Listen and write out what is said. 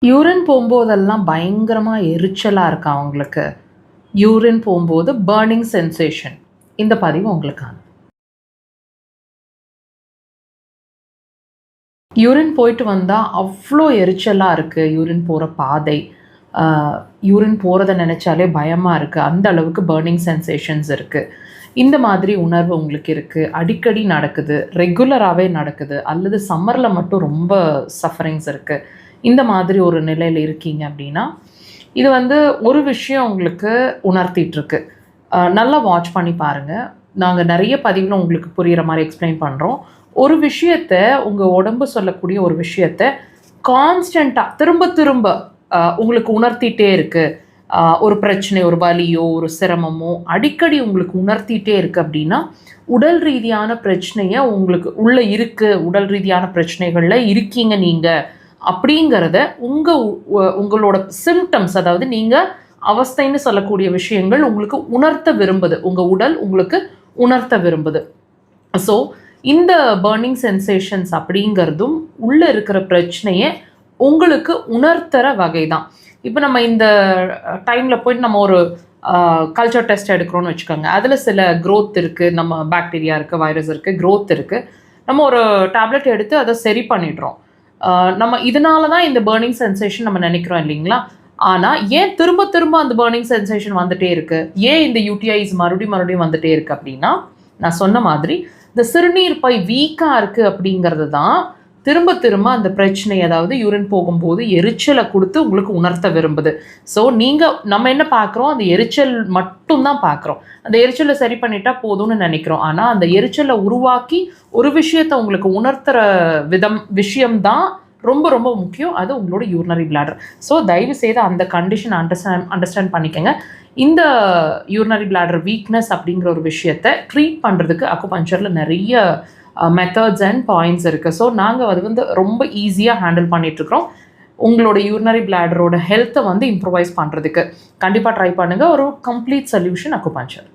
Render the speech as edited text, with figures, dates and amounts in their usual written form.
Urine போம்போதெல்லாம் பயங்கரமா எரிச்சலா இருக்கா உங்களுக்கு? யூரின் போம்போது பர்னிங் சென்சேஷன். இந்த பதிவு உங்களுக்கானது. யூரின் போயிட்டு வந்தா அவ்ளோ எரிச்சலா இருக்கு. யூரின் போற பாதை. அ யூரின் போறத நெனச்சாலே பயமா இருக்கு. அந்த அளவுக்கு பர்னிங் சென்சேஷன்ஸ் இருக்கு. இந்த மாதிரி உணர்வு உங்களுக்கு இருக்கு. அடிக்கடி நடக்குது. ரெகுலராவே நடக்குது. அல்லது சம்மர்ல மட்டும் ரொம்ப சஃபரிங்ஸ் இருக்கு. இந்த மாதிரி ஒரு நிலையில இருக்கீங்க அப்படின்னா, இது வந்து ஒரு விஷயம் உங்களுக்கு உணர்த்திட்டுருக்கு. நல்லா வாட்ச் பண்ணி பாருங்க. நாங்க நெறைய பதிவுல உங்களுக்கு புரியிற மாரி எக்ஸ்ப்ளைன் பண்றோம். ஒரு விஷயத்த உங்க உடம்பு சொல்லக்கூடிய ஒரு விஷயத்த கான்ஸ்டன்ட்டா திரும்ப திரும்ப உங்களுக்கு உணர்த்திட்டே இருக்கு. ஒரு பிரச்சனை, ஒரு வலியோ, ஒரு சிரமமோ அடிக்கடி உங்களுக்கு உணர்த்திட்டே இருக்கு அப்படின்னா, உடல் ரீதியான பிரச்சனைய உங்களுக்கு உள்ள இருக்கு. உடல் ரீதியான பிரச்சனைகள்ல இருக்கீங்க நீங்க. அப்படிங்கிறத உங்களோட சிம்ப்டம்ஸ் அதாவது நீங்க அவஸ்தைன்னு சொல்லக்கூடிய விஷயங்கள் உங்களுக்கு உணர்த்த விரும்புது. உங்க உடல் உங்களுக்கு உணர்த்த விரும்புது. ஸோ, இந்த பர்னிங் சென்சேஷன்ஸ் அப்படிங்கிறதும் உள்ள இருக்கிற பிரச்சனைய உங்களுக்கு உணர்த்துற வகை தான். இப்ப நம்ம இந்த டைம்ல போயிட்டு நம்ம ஒரு கல்ச்சர் டெஸ்ட் எடுக்கிறோம்னு வச்சுக்கோங்க. அதில சில குரோத் இருக்கு. நம்ம பாக்டீரியா இருக்கு, வைரஸ் இருக்கு, குரோத் இருக்கு. நம்ம ஒரு டேப்லெட் எடுத்து அத சரி பண்ணிடுறோம். நம்ம இதனால தான் இந்த பர்னிங் சென்சேஷன் நம்ம நினைக்கிறோம் இல்லைங்களா? ஆனா, ஏன் திரும்ப திரும்ப அந்த பர்னிங் சென்சேஷன் வந்துட்டே இருக்கு? ஏன் இந்த யூடிஐஸ் மறுபடியும் மறுபடியும் வந்துட்டே இருக்கு அப்படின்னா, நான் சொன்ன மாதிரி இந்த சிறுநீர் பை வீக்கா இருக்கு அப்படிங்கிறது தான் திரும்ப திரும்ப அந்த பிரச்சனை அதாவது யூரின் போகும்போது எரிச்சல குடுத்து உங்களுக்கு உணர்த்த விரும்புது. ஸோ, நம்ம என்ன பார்க்குறோம்? அந்த எரிச்சல் மட்டும் தான் பார்க்குறோம். அந்த எரிச்சல சரி பண்ணிட்டா போதும்னு நெனைக்கிறோம். ஆனா, அந்த எரிச்சல உருவாக்கி ஒரு விஷயத்த உங்களுக்கு உணர்த்துற விஷயம் தான் ரொம்ப ரொம்ப முக்கியம். அது உங்களோட யூரினரி பிளாடர். ஸோ, தயவு செய்து அந்த கண்டிஷன் அண்டர்ஸ்டாண்ட் பண்ணிக்கங்க. இந்த யூரினரி பிளாடர் வீக்னஸ் அப்படிங்கிற ஒரு விஷயத்த ட்ரீட் பண்றதுக்கு அக்குபஞ்சர்ல நெறைய மெத்தட்ஸ் அண்ட் பாயிண்ட்ஸ் இருக்கு. ஸோ, நாங்க அது வந்து ரொம்ப ஈஸியா ஹேண்டில் பண்ணிட்டுருக்கிறோம். உங்களோட யூரினரி பிளாடரோட ஹெல்த்த வந்து இம்ப்ரூவைஸ் பண்றதுக்கு. கண்டிப்பா ட்ரை பண்ணுங்க. ஒரு கம்ப்ளீட் சொல்யூஷன் அக்குபஞ்சர்.